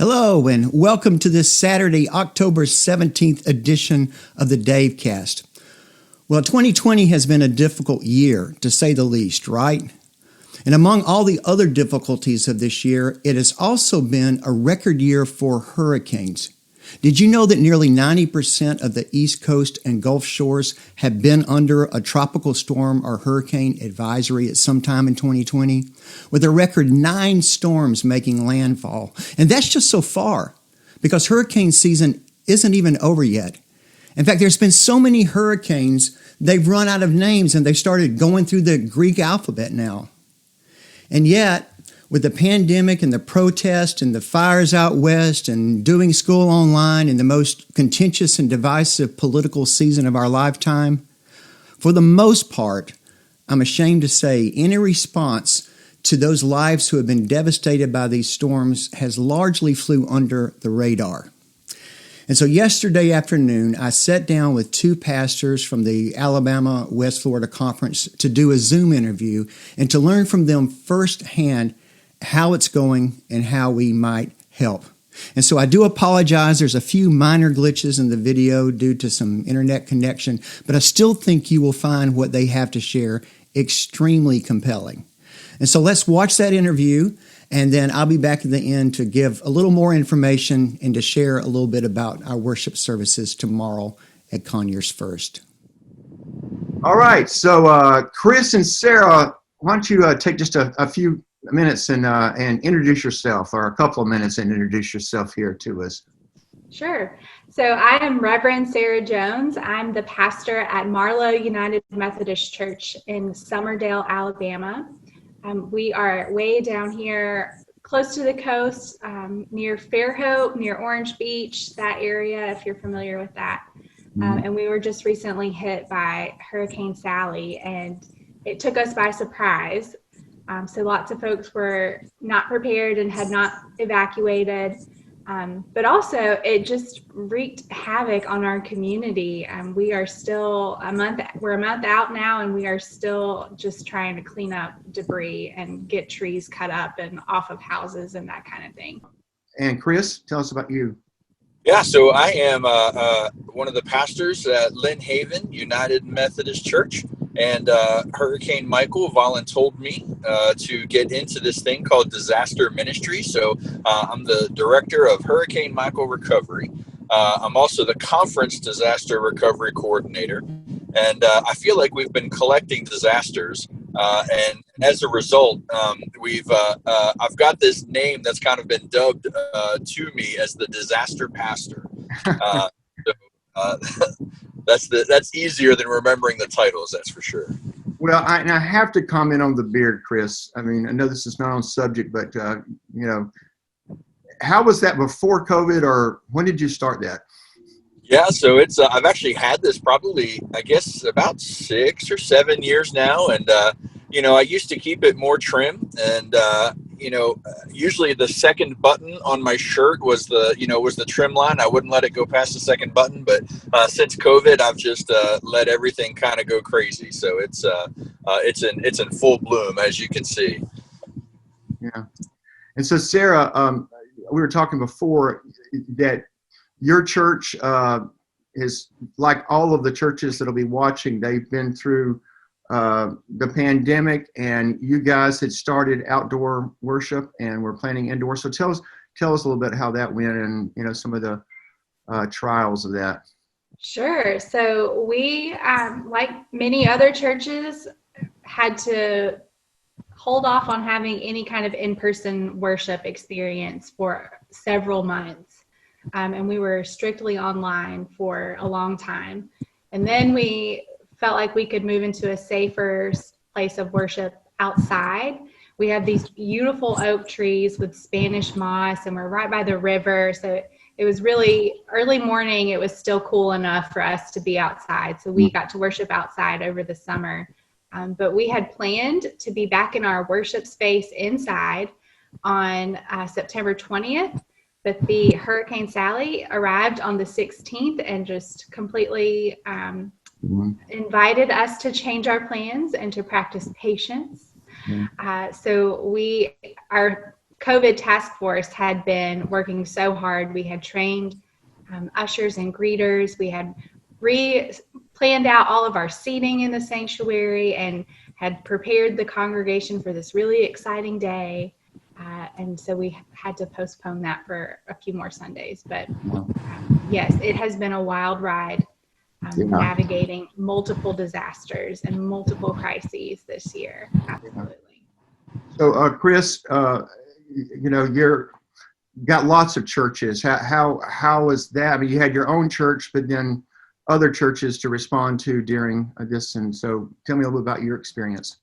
Hello, and welcome to this Saturday, October 17th edition of the DaveCast. Well, 2020 has been a difficult year, to say the least, right? And among all the other difficulties of this year, it has also been a record year for hurricanes. Did you know that nearly 90% of the East Coast and Gulf Shores have been under a tropical storm or hurricane advisory at some time in 2020, with a record 9 storms making landfall? And that's just so far, because hurricane season isn't even over yet. In fact, there's been so many hurricanes, they've run out of names and they've started going through the Greek alphabet now. And yet, with the pandemic and the protests and the fires out west and doing school online in the most contentious and divisive political season of our lifetime, for the most part, I'm ashamed to say, any response to those lives who have been devastated by these storms has largely flew under the radar. And so yesterday afternoon, I sat down with 2 pastors from the Alabama-West Florida Conference to do a Zoom interview and to learn from them firsthand how it's going and how we might help. And so I do apologize. There's a few minor glitches in the video due to some internet connection, but I still think you will find what they have to share extremely compelling. And so let's watch that interview, and then I'll be back at the end to give a little more information and to share a little bit about our worship services tomorrow at Conyers First. All right. So Chris and Sarah, why don't you take just a few minutes and introduce yourself, or a couple of minutes, and introduce yourself here to us. Sure. So I am Reverend Sarah Jones. I'm the pastor at Marlow United Methodist Church in Summerdale, Alabama. We are way down here close to the coast, near Fairhope, near Orange Beach, that area, if you're familiar with that. And we were just recently hit by Hurricane Sally, and it took us by surprise. So lots of folks were not prepared and had not evacuated, but also it just wreaked havoc on our community. We are still we're a month out now, and we are still just trying to clean up debris and get trees cut up and off of houses and that kind of thing. And Chris, tell us about you. Yeah, so I am one of the pastors at Lynn Haven United Methodist Church, and Hurricane Michael volunteered me to get into this thing called disaster ministry. So I'm the director of Hurricane Michael Recovery. I'm also the conference disaster recovery coordinator, and I feel like we've been collecting disasters, and as a result, I've got this name that's kind of been dubbed to me as the disaster pastor. That's easier than remembering the titles, that's for sure. Well, I have to comment on the beard, Chris. I mean, I know this is not on subject, but how was that before COVID, or when did you start that? Yeah, so it's I've actually had this probably, I guess, about 6 or 7 years now, and I used to keep it more trim, and usually the second button on my shirt was the trim line. I wouldn't let it go past the second button, but since COVID, I've just let everything kind of go crazy. So it's in full bloom, as you can see. Yeah, and so Sarah, we were talking before that your church is like all of the churches that'll be watching. They've been through the pandemic, and you guys had started outdoor worship and we're planning indoor. So tell us a little bit how that went, and some of the trials of that. Sure. So we, like many other churches, had to hold off on having any kind of in-person worship experience for several months. And we were strictly online for a long time. And then we felt like we could move into a safer place of worship outside. We have these beautiful oak trees with Spanish moss, and we're right by the river. So it was really early morning. It was still cool enough for us to be outside. So we got to worship outside over the summer. But we had planned to be back in our worship space inside on September 20th. But the Hurricane Sally arrived on the 16th and just completely invited us to change our plans and to practice patience. So we are COVID task force had been working so hard. We had trained ushers and greeters. We had planned out all of our seating in the sanctuary and had prepared the congregation for this really exciting day. And so we had to postpone that for a few more Sundays. But yes, it has been a wild ride navigating multiple disasters and multiple crises this year. Absolutely. So, Chris, you're got lots of churches. How is that? I mean, you had your own church, but then other churches to respond to during this. And so tell me a little bit about your experience.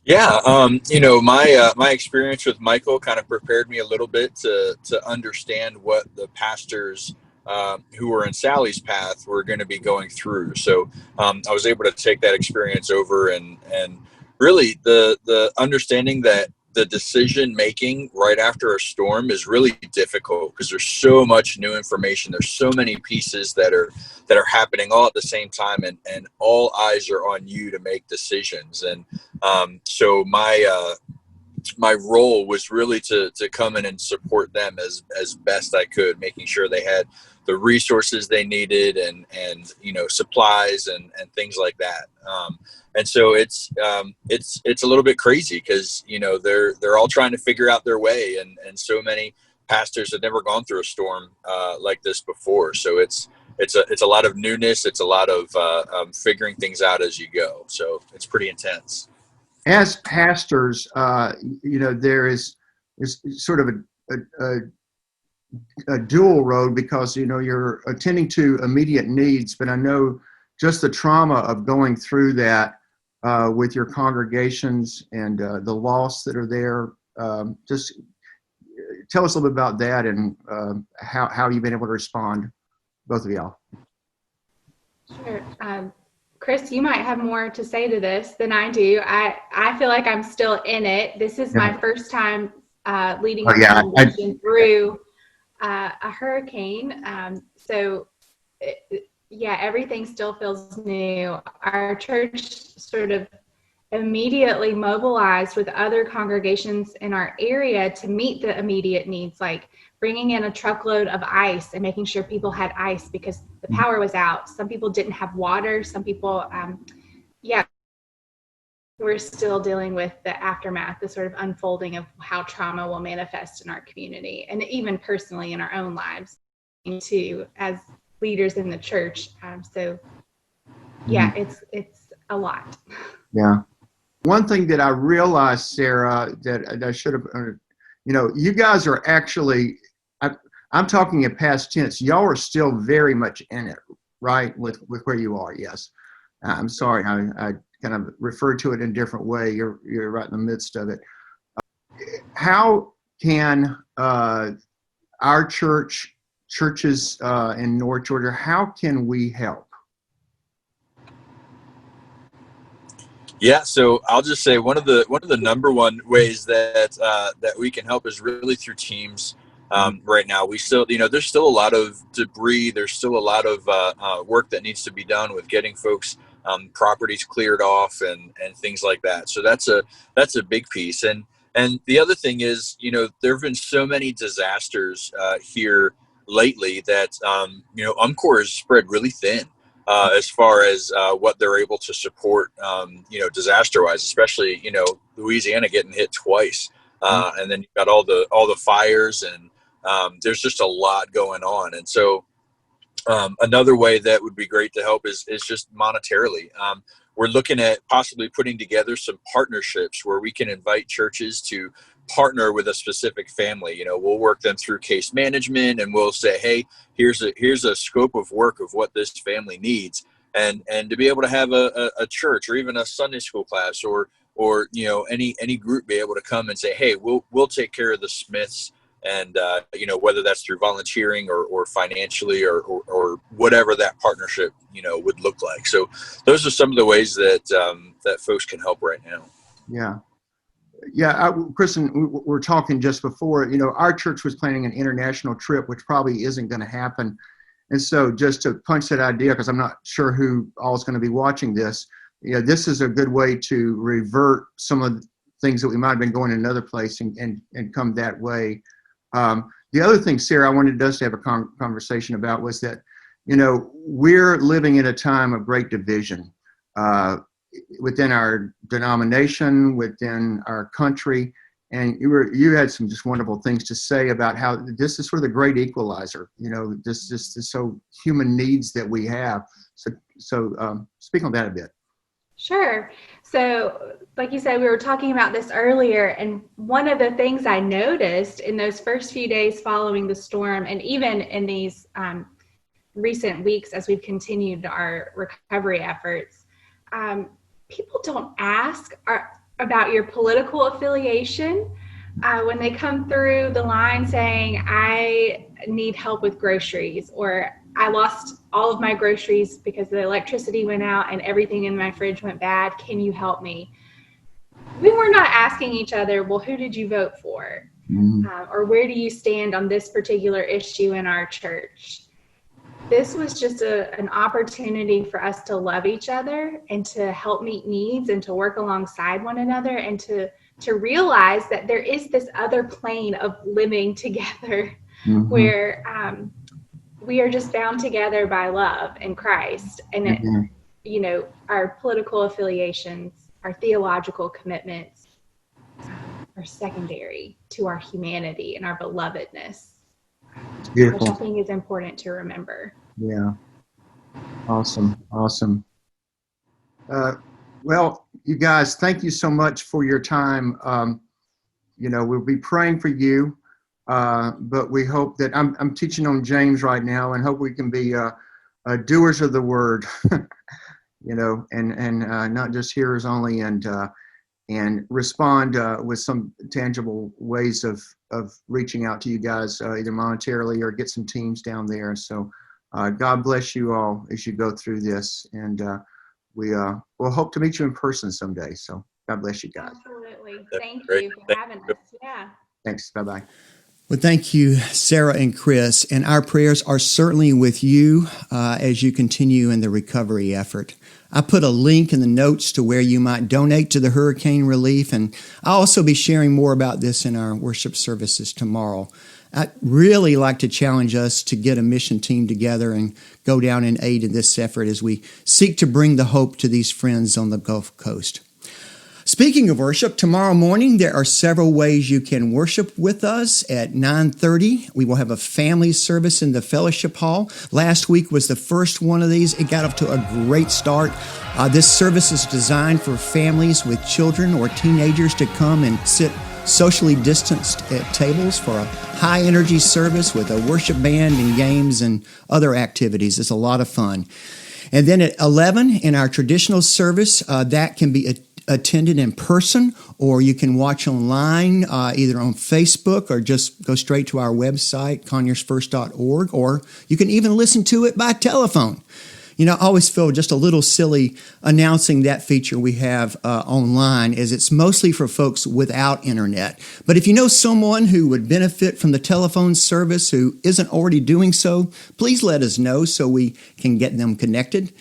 Yeah, my experience with Michael kind of prepared me a little bit to understand what the pastors who were in Sally's path were going to be going through. So I was able to take that experience over and really the understanding that the decision making right after a storm is really difficult because there's so much new information. There's so many pieces that are happening all at the same time, and all eyes are on you to make decisions. And so my role was really to come in and support them as best I could, making sure they had the resources they needed and supplies and things like that. And so it's a little bit crazy because they're all trying to figure out their way, and so many pastors have never gone through a storm like this before. So it's a lot of newness. It's a lot of figuring things out as you go. So it's pretty intense. As pastors, there is sort of a dual road because you're attending to immediate needs, but I know just the trauma of going through that with your congregations and the loss that are there. Just tell us a little bit about that and how you've been able to respond, both of y'all. Sure. Chris, you might have more to say to this than I do. I feel like I'm still in it. This is my first time leading a congregation through a hurricane. Everything still feels new. Our church sort of immediately mobilized with other congregations in our area to meet the immediate needs, like bringing in a truckload of ice and making sure people had ice because the power was out. Some people didn't have water. Some people, we're still dealing with the aftermath, the sort of unfolding of how trauma will manifest in our community and even personally in our own lives too, as leaders in the church. It's a lot. Yeah. One thing that I realized, Sarah, that I should have, you guys are actually, I'm talking in past tense, y'all are still very much in it, right? With where you are. Yes. I'm sorry. I kind of referred to it in a different way. You're right in the midst of it. How can our churches in North Georgia, how can we help? Yeah, so I'll just say one of the number one ways that we can help is really through teams. Right now, we still, there's still a lot of debris. There's still a lot of work that needs to be done with getting folks properties cleared off and things like that. So that's a big piece. And the other thing is, there have been so many disasters here lately that UMCOR is spread really thin. As far as what they're able to support, disaster-wise, especially, Louisiana getting hit twice. And then you've got all the fires and there's just a lot going on. And so another way that would be great to help is just monetarily. We're looking at possibly putting together some partnerships where we can invite churches to partner with a specific family. We'll work them through case management and we'll say, hey, here's a scope of work of what this family needs. And to be able to have a church or even a Sunday school class or any group be able to come and say, hey, we'll take care of the Smiths. And, whether that's through volunteering or financially or whatever that partnership, would look like. So those are some of the ways that folks can help right now. Yeah. Yeah, Kristen, we were talking just before, our church was planning an international trip, which probably isn't going to happen. And so just to punch that idea, because I'm not sure who all is going to be watching this, this is a good way to revert some of the things that we might have been going in another place and come that way. The other thing, Sarah, I wanted us to have a conversation about was that, we're living in a time of great division within our denomination, within our country. And you had some just wonderful things to say about how this is sort of the great equalizer, this so human needs that we have. So speak on that a bit. Sure. So like you said, we were talking about this earlier, and one of the things I noticed in those first few days following the storm, and even in these recent weeks as we've continued our recovery efforts, people don't ask about your political affiliation when they come through the line saying, I need help with groceries, or I lost all of my groceries because the electricity went out and everything in my fridge went bad. Can you help me? We were not asking each other, well, who did you vote for? Or where do you stand on this particular issue in our church? This was just an opportunity for us to love each other and to help meet needs and to work alongside one another and to realize that there is this other plane of living together where we are just bound together by love in Christ. And, our political affiliations, our theological commitments are secondary to our humanity and our belovedness. Beautiful. Which I think is important to remember. Yeah. Awesome. Well, you guys, thank you so much for your time. We'll be praying for you, but we hope that I'm teaching on James right now, and hope we can be doers of the word, and not just hearers only, and respond with some tangible ways of reaching out to you guys, either monetarily or get some teams down there. So God bless you all as you go through this, and we'll hope to meet you in person someday. So God bless you guys. Absolutely. That's Thank great. you for having us. Yeah. Thanks. Bye-bye. Well, thank you, Sarah and Chris. And our prayers are certainly with you as you continue in the recovery effort. I put a link in the notes to where you might donate to the hurricane relief, and I'll also be sharing more about this in our worship services tomorrow. I'd really like to challenge us to get a mission team together and go down and aid in this effort as we seek to bring the hope to these friends on the Gulf Coast. Speaking of worship, tomorrow morning there are several ways you can worship with us. At 9:30, we will have a family service in the fellowship hall. Last week was the first one of these. It got off to a great start. This service is designed for families with children or teenagers to come and sit socially distanced at tables for a high-energy service with a worship band and games and other activities. It's a lot of fun. And then at 11, in our traditional service, that can be attended in person, or you can watch online, either on Facebook or just go straight to our website, conyersfirst.org, or you can even listen to it by telephone. I always feel just a little silly announcing that feature we have online, as it's mostly for folks without internet. But if you know someone who would benefit from the telephone service who isn't already doing so, please let us know so we can get them connected.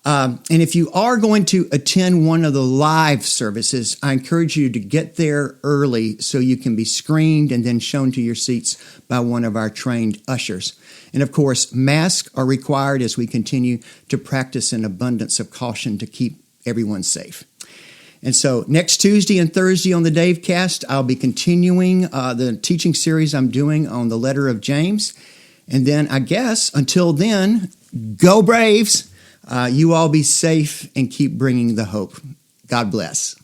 And if you are going to attend one of the live services, I encourage you to get there early so you can be screened and then shown to your seats by one of our trained ushers. And of course, masks are required as we continue to practice an abundance of caution to keep everyone safe. And so next Tuesday and Thursday on the DaveCast, I'll be continuing the teaching series I'm doing on the letter of James. And then I guess until then, go Braves! You all be safe and keep bringing the hope. God bless.